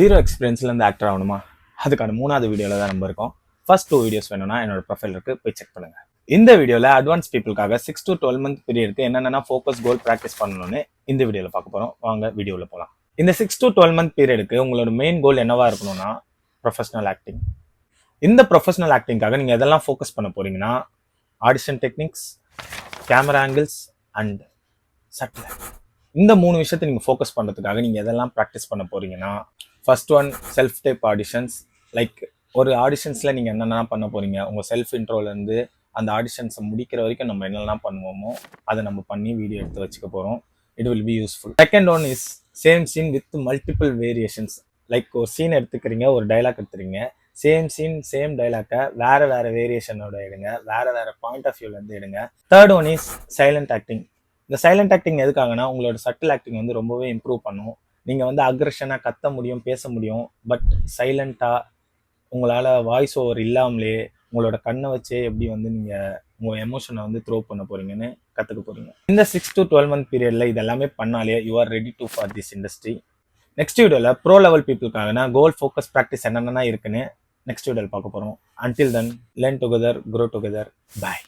Zero எக்ஸ்பீரியன்ஸ்ல இருந்து actor ஆகணுமா? அதுக்கான 3வது வீடியோல தான் நம்ம இருக்கோம். ஃபர்ஸ்ட் 2 வீடியோஸ் வேணும்னா என்னோட ப்ரொஃபைல் இருக்கு, போய் செக் பண்ணுங்க. இந்த வீடியோல அட்வான்ஸ் பீப்புளுக்காக 6 to 12 மந்த் பீரியடுக்கு என்னென்ன ஃபோக்கஸ் கோல் ப்ராக்டிஸ் பண்ணணும்னு இந்த வீடியோல பார்க்க போறோம். வாங்க வீடியோல போலாம். இந்த 6 to 12 மந்த் பீரியடுக்கு உங்களோட மெயின் கோல் என்னவா இருக்கணும்னா ப்ரொஃபஷனல் ஆக்டிங். இந்த ப்ரொஃபஷனல் ஆக்டிங்காக நீங்க எதெல்லாம் ஃபோக்கஸ் பண்ண போறீங்கன்னா audition techniques, camera angles and subtle. இந்த 3 விஷயத்தை நீங்க ஃபோக்கஸ் பண்றதுக்காக நீங்க எதெல்லாம் ப்ராக்டிஸ் பண்ண போறீங்கன்னா first one self type auditions. Like ஒரு ஆடிஷன்ஸில் நீங்கள் என்னென்ன பண்ண போகிறீங்க, உங்கள் செல்ஃப் இன்ட்ரோலேருந்து அந்த ஆடிஷன்ஸை முடிக்கிற வரைக்கும் நம்ம என்னெல்லாம் பண்ணுவோமோ அதை நம்ம பண்ணி வீடியோ எடுத்து வச்சுக்க போகிறோம். It will be useful. Second one is same scene with multiple variations. Like ஒரு சீன் எடுத்துக்கிறீங்க, ஒரு டைலாக் எடுத்துக்கிறீங்க, சேம் சீன் சேம் டைலாக்கை வேறு வேரியேஷனோட எடுங்க, வேறு பாயிண்ட் ஆஃப் வியூலேருந்து எடுங்க. Third one is silent acting. இந்த சைலண்ட் ஆக்டிங் எதுக்காகனா உங்களோட சட்டில் ஆக்டிங் வந்து ரொம்பவே இம்ப்ரூவ் பண்ணும். நீங்கள் அக்ரெஷனாக கத்த முடியும், பேச முடியும், பட் சைலண்ட்டாக உங்களால் வாய்ஸ் ஓவர் இல்லாமலே உங்களோட கண்ணை வச்சே எப்படி நீங்கள் உங்கள் எமோஷனை த்ரோ பண்ண போகிறீங்கன்னு கற்றுக்க போகிறீங்க. இந்த 6 to 12 மந்த் பீரியடில் இதெல்லாமே பண்ணாலே you are ready to for this industry. Next வீடியோவில் ப்ரோ லெவல் பீப்புளுக்காகனா கோல் ஃபோக்கஸ் ப்ராக்டிஸ் என்னென்ன இருக்குன்னு நெக்ஸ்ட் வீடியோவில் பார்க்க போகிறோம். Until then learn together, grow together. பாய்.